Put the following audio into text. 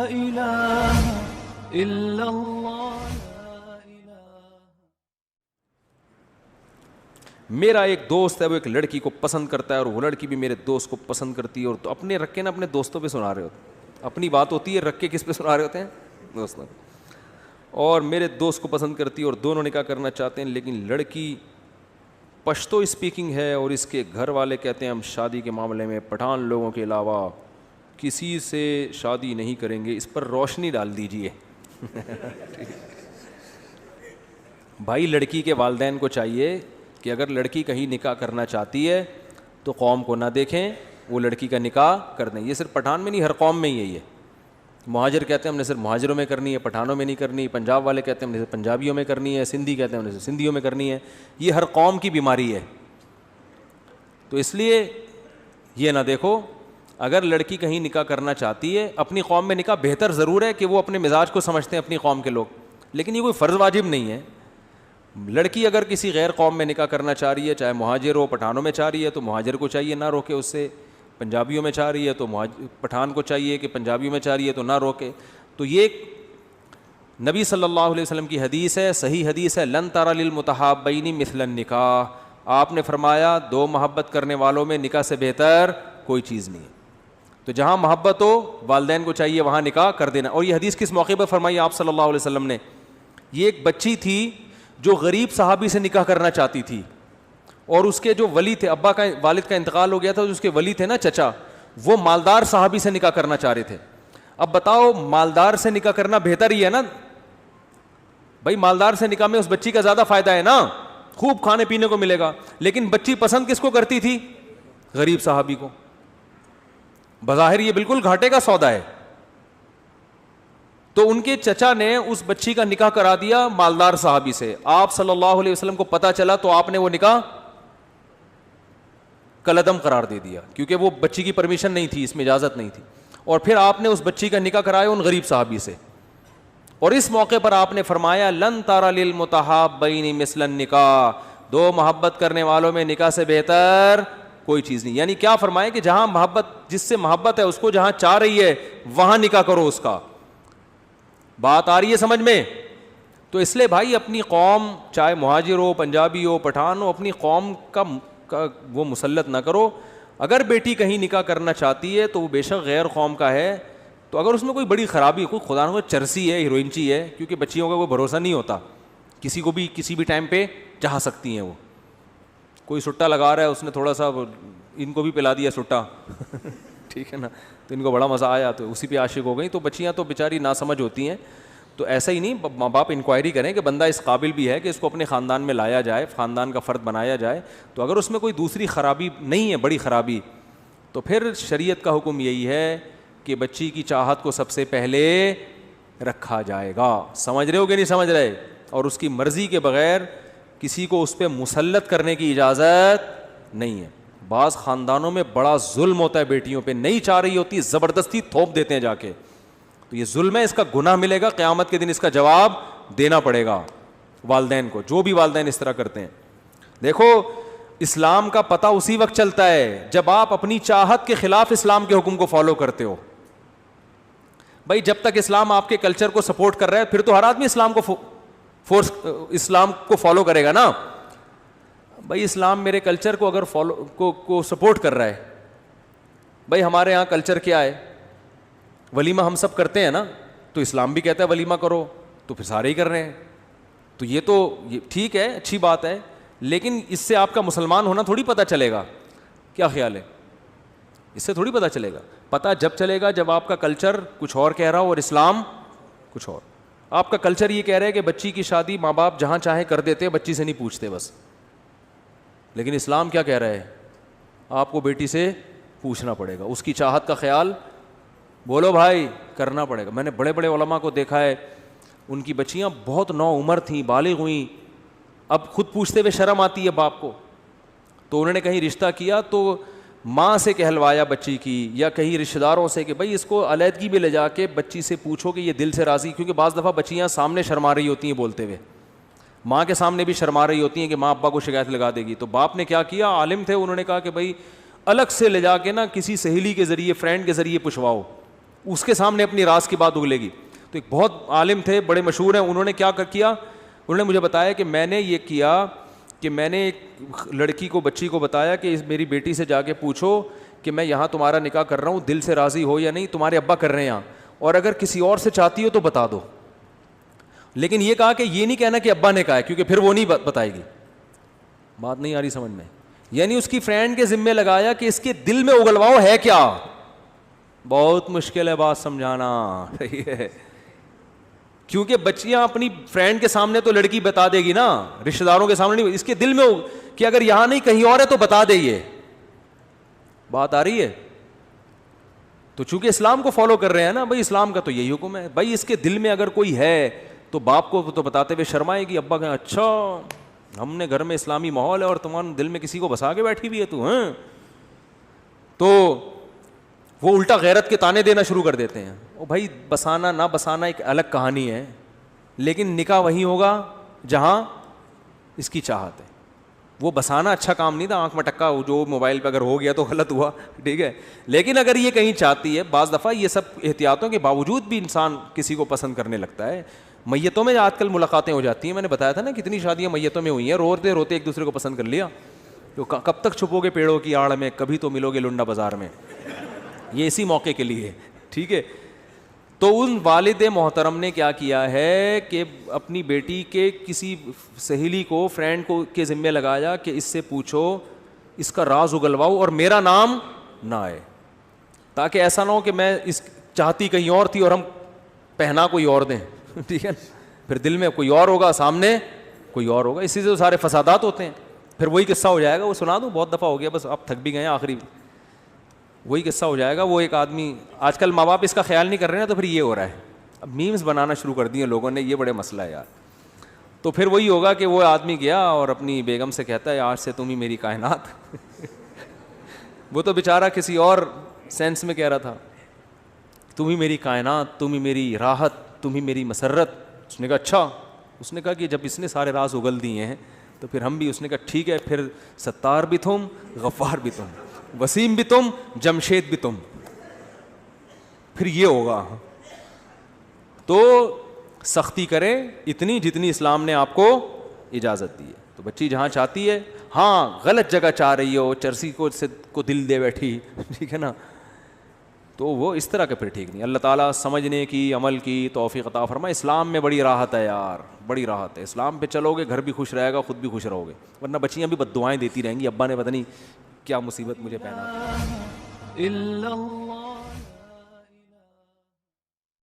إله إلا الله. میرا ایک دوست ہے وہ ایک لڑکی کو پسند کرتا ہے اور وہ لڑکی بھی میرے دوست کو پسند کرتی ہے, اور تو اپنے رکھ کے نا اپنے دوستوں پہ سنا رہے ہوتے, اپنی بات ہوتی ہے رکھ کے کس پہ سنا رہے ہوتے ہیں, دوستوں. اور میرے دوست کو پسند کرتی ہے اور دونوں نکاح کرنا چاہتے ہیں, لیکن لڑکی پشتو اسپیکنگ ہے اور اس کے گھر والے کہتے ہیں ہم شادی کے معاملے میں پٹھان لوگوں کے علاوہ کسی سے شادی نہیں کریں گے, اس پر روشنی ڈال دیجئے. بھائی لڑکی کے والدین کو چاہیے کہ اگر لڑکی کہیں نکاح کرنا چاہتی ہے تو قوم کو نہ دیکھیں, وہ لڑکی کا نکاح کر دیں. یہ صرف پٹھان میں نہیں, ہر قوم میں ہی ہے. مہاجر کہتے ہیں ہم نے صرف مہاجروں میں کرنی ہے, پٹھانوں میں نہیں کرنی. پنجاب والے کہتے ہیں ہم نے صرف پنجابیوں میں کرنی ہے. سندھی کہتے ہیں ہم نے صرف سندھیوں میں کرنی ہے. یہ ہر قوم کی بیماری ہے. تو اس لیے یہ نہ دیکھو, اگر لڑکی کہیں نکاح کرنا چاہتی ہے, اپنی قوم میں نکاح بہتر ضرور ہے کہ وہ اپنے مزاج کو سمجھتے ہیں اپنی قوم کے لوگ, لیکن یہ کوئی فرض واجب نہیں ہے. لڑکی اگر کسی غیر قوم میں نکاح کرنا چاہ رہی ہے, چاہے مہاجر ہو پٹھانوں میں چاہ رہی ہے, تو مہاجر کو چاہیے نہ روکے اس سے. پنجابیوں میں چاہ رہی ہے تو پٹھان کو چاہیے کہ پنجابیوں میں چاہ رہی ہے تو نہ روکے. تو یہ ایک نبی صلی اللہ علیہ وسلم کی حدیث ہے, صحیح حدیث ہے, لن ترى للمتحابین مثل النکاح. آپ نے فرمایا دو محبت کرنے والوں میں نکاح سے بہتر کوئی چیز نہیں ہے. تو جہاں محبت ہو والدین کو چاہیے وہاں نکاح کر دینا. اور یہ حدیث کس موقع پر فرمائی آپ صلی اللہ علیہ وسلم نے؟ یہ ایک بچی تھی جو غریب صحابی سے نکاح کرنا چاہتی تھی, اور اس کے جو ولی تھے, ابا کا والد کا انتقال ہو گیا تھا, اس کے ولی تھے نا چچا, وہ مالدار صحابی سے نکاح کرنا چاہ رہے تھے. اب بتاؤ مالدار سے نکاح کرنا بہتر ہی ہے نا بھائی, مالدار سے نکاح میں اس بچی کا زیادہ فائدہ ہے نا, خوب کھانے پینے کو ملے گا. لیکن بچی پسند کس کو کرتی تھی؟ غریب صحابی کو. بظاہر یہ بالکل گھاٹے کا سودا ہے. تو ان کے چچا نے اس بچی کا نکاح کرا دیا مالدار صحابی سے. آپ صلی اللہ علیہ وسلم کو پتا چلا تو آپ نے وہ نکاح کلعدم قرار دے دیا, کیونکہ وہ بچی کی پرمیشن نہیں تھی, اس میں اجازت نہیں تھی. اور پھر آپ نے اس بچی کا نکاح کرایا ان غریب صحابی سے, اور اس موقع پر آپ نے فرمایا لن ترى للمتحابین مثل النکاح, دو محبت کرنے والوں میں نکاح سے بہتر کوئی چیز نہیں. یعنی کیا فرمایا کہ جہاں محبت, جس سے محبت ہے اس کو جہاں چاہ رہی ہے وہاں نکاح کرو اس کا. بات آ رہی ہے سمجھ میں؟ تو اس لیے بھائی اپنی قوم, چاہے مہاجر ہو پنجابی ہو پٹھان ہو, اپنی قوم کا وہ مسلط نہ کرو. اگر بیٹی کہیں نکاح کرنا چاہتی ہے تو وہ بے شک غیر قوم کا ہے, تو اگر اس میں کوئی بڑی خرابی, کوئی خدا نہ کوئی چرسی ہے, ہیروئنچی ہے, کیونکہ بچیوں کا کوئی بھروسہ نہیں ہوتا, کسی کو بھی کسی بھی ٹائم پہ چاہ سکتی ہیں. وہ کوئی سٹا لگا رہا ہے, اس نے تھوڑا سا ان کو بھی پلا دیا سٹا ٹھیک ہے نا, تو ان کو بڑا مزہ آیا تو اسی پہ عاشق ہو گئی. تو بچیاں تو بیچاری ناسمجھ ہوتی ہیں. تو ایسا ہی نہیں, ماں باپ انکوائری کریں کہ بندہ اس قابل بھی ہے کہ اس کو اپنے خاندان میں لایا جائے, خاندان کا فرد بنایا جائے. تو اگر اس میں کوئی دوسری خرابی نہیں ہے, بڑی خرابی, تو پھر شریعت کا حکم یہی ہے کہ بچی کی چاہت کو سب سے پہلے رکھا جائے گا. سمجھ رہے ہو کہ نہیں سمجھ رہے؟ اور اس کی مرضی کے بغیر کسی کو اس پہ مسلط کرنے کی اجازت نہیں ہے. بعض خاندانوں میں بڑا ظلم ہوتا ہے بیٹیوں پہ, نہیں چاہ رہی ہوتی زبردستی تھوپ دیتے ہیں جا کے. تو یہ ظلم ہے, اس کا گناہ ملے گا قیامت کے دن, اس کا جواب دینا پڑے گا والدین کو, جو بھی والدین اس طرح کرتے ہیں. دیکھو اسلام کا پتہ اسی وقت چلتا ہے جب آپ اپنی چاہت کے خلاف اسلام کے حکم کو فالو کرتے ہو. بھائی جب تک اسلام آپ کے کلچر کو سپورٹ کر رہا ہے پھر تو ہر آدمی اسلام کو فالو کرے گا نا. بھائی اسلام میرے کلچر کو اگر کو سپورٹ کر رہا ہے, بھائی ہمارے یہاں کلچر کیا ہے, ولیمہ ہم سب کرتے ہیں نا, تو اسلام بھی کہتا ہے ولیمہ کرو, تو پھر سارے ہی کر رہے ہیں. تو یہ ٹھیک ہے, اچھی بات ہے, لیکن اس سے آپ کا مسلمان ہونا تھوڑی پتہ چلے گا. کیا خیال ہے؟ اس سے تھوڑی پتہ چلے گا. پتہ جب چلے گا جب آپ کا کلچر کچھ اور کہہ رہا ہو اور اسلام کچھ اور. آپ کا کلچر یہ کہہ رہا ہے کہ بچی کی شادی ماں باپ جہاں چاہیں کر دیتے, بچی سے نہیں پوچھتے بس. لیکن اسلام کیا کہہ رہا ہے؟ آپ کو بیٹی سے پوچھنا پڑے گا, اس کی چاہت کا خیال بولو بھائی کرنا پڑے گا. میں نے بڑے بڑے علماء کو دیکھا ہے, ان کی بچیاں بہت نوعمر تھیں, بالغ ہوئیں, اب خود پوچھتے ہوئے شرم آتی ہے باپ کو, تو انہوں نے کہیں رشتہ کیا تو ماں سے کہلوایا بچی کی, یا کہیں رشتہ داروں سے کہ بھائی اس کو علیحدگی میں لے جا کے بچی سے پوچھو کہ یہ دل سے راضی, کیونکہ بعض دفعہ بچیاں سامنے شرما رہی ہوتی ہیں بولتے ہوئے, ماں کے سامنے بھی شرما رہی ہوتی ہیں کہ ماں ابا کو شکایت لگا دے گی. تو باپ نے کیا کیا, عالم تھے, انہوں نے کہا کہ بھائی الگ سے لے جا کے نا کسی سہیلی کے ذریعے, فرینڈ کے ذریعے پوچھواؤ, اس کے سامنے اپنی راز کی بات اگلے گی. تو ایک بہت عالم تھے, بڑے مشہور ہیں, انہوں نے کیا کیا, انہوں نے مجھے بتایا کہ میں نے یہ کیا کہ میں نے ایک لڑکی کو, بچی کو بتایا کہ میری بیٹی سے جا کے پوچھو کہ میں یہاں تمہارا نکاح کر رہا ہوں, دل سے راضی ہو یا نہیں, تمہارے ابا کر رہے ہیں یہاں, اور اگر کسی اور سے چاہتی ہو تو بتا دو. لیکن یہ کہا کہ یہ نہیں کہنا کہ ابا نے کہا ہے, کیونکہ پھر وہ نہیں بتائے گی. بات نہیں آ رہی سمجھ میں؟ یعنی اس کی فرینڈ کے ذمے لگایا کہ اس کے دل میں اگلواؤ ہے کیا. بہت مشکل ہے بات سمجھانا, کیونکہ بچیاں اپنی فرینڈ کے سامنے تو لڑکی بتا دے گی نا, رشتہ داروں کے سامنے نہیں. اس کے دل میں کہ اگر یہاں نہیں کہیں اور ہے تو بتا دے. یہ بات آ رہی ہے؟ تو چونکہ اسلام کو فالو کر رہے ہیں نا بھائی, اسلام کا تو یہی حکم ہے بھائی, اس کے دل میں اگر کوئی ہے تو باپ کو تو بتاتے ہوئے شرمائے گی. ابا کہیں اچھا ہم نے گھر میں اسلامی ماحول ہے اور تمہارے دل میں کسی کو بسا کے بیٹھی بھی ہے تو ہیں, تو وہ الٹا غیرت کے تانے دینا شروع کر دیتے ہیں. او بھائی بسانا نہ بسانا ایک الگ کہانی ہے, لیکن نکاح وہی ہوگا جہاں اس کی چاہت ہے. وہ بسانا اچھا کام نہیں تھا, آنکھ مٹکا جو موبائل پہ اگر ہو گیا تو غلط ہوا, ٹھیک ہے. لیکن اگر یہ کہیں چاہتی ہے, بعض دفعہ یہ سب احتیاطوں کے باوجود بھی انسان کسی کو پسند کرنے لگتا ہے. میتوں میں آج کل ملاقاتیں ہو جاتی ہیں, میں نے بتایا تھا نا کتنی شادیاں میتوں میں ہوئی ہیں, روتے روتے ایک دوسرے کو پسند کر لیا. تو کب تک چھپو گے پیڑوں کی آڑ میں, کبھی تو ملو گے لنڈا بازار میں. یہ اسی موقع کے لیے, ٹھیک ہے. تو ان والد محترم نے کیا کیا ہے کہ اپنی بیٹی کے کسی سہیلی کو, فرینڈ کو کے ذمے لگایا کہ اس سے پوچھو, اس کا راز اگلواؤ اور میرا نام نہ آئے, تاکہ ایسا نہ ہو کہ میں اس چاہتی کہیں اور تھی اور ہم پہنا کوئی اور دیں, ٹھیک ہے. پھر دل میں کوئی اور ہوگا, سامنے کوئی اور ہوگا. اسی سے تو سارے فسادات ہوتے ہیں. پھر وہی قصہ ہو جائے گا, وہ سنا دوں, بہت دفعہ ہو گیا, بس آپ تھک بھی گئے ہیں, آخری وہی قصہ ہو جائے گا. وہ ایک آدمی, آج کل ماں باپ اس کا خیال نہیں کر رہے ہیں, تو پھر یہ ہو رہا ہے, اب میمز بنانا شروع کر دیے لوگوں نے, یہ بڑے مسئلہ ہے یار. تو پھر وہی ہوگا کہ وہ آدمی گیا اور اپنی بیگم سے کہتا ہے آج سے تم ہی میری کائنات. وہ تو بیچارہ کسی اور سینس میں کہہ رہا تھا, تم ہی میری کائنات, تم ہی میری راحت, تم ہی میری مسرت. اس نے کہا اچھا. اس نے کہا کہ جب اس نے سارے راز اگل دیے ہیں تو پھر ہم بھی. اس نے کہا ٹھیک ہے, پھر ستار بھی تم, غفار بھی تم, وسیم بھی تم, جمشید بھی تم, پھر یہ ہوگا. تو سختی کرے اتنی جتنی اسلام نے آپ کو اجازت دی ہے. تو بچی جہاں چاہتی ہے, ہاں غلط جگہ چاہ رہی ہو, چرسی کو دل دے بیٹھی, ٹھیک ہے نا, تو وہ اس طرح کا پھر ٹھیک نہیں. اللہ تعالیٰ سمجھنے کی, عمل کی توفیق عطا فرمائے. اسلام میں بڑی راحت ہے یار, بڑی راحت ہے. اسلام پہ چلو گے, گھر بھی خوش رہے گا, خود بھی خوش رہو گے. ورنہ بچیاں بھی بد دعائیں دیتی رہیں گی, ابا نے پتہ نہیں کیا مصیبت مجھے پہنا.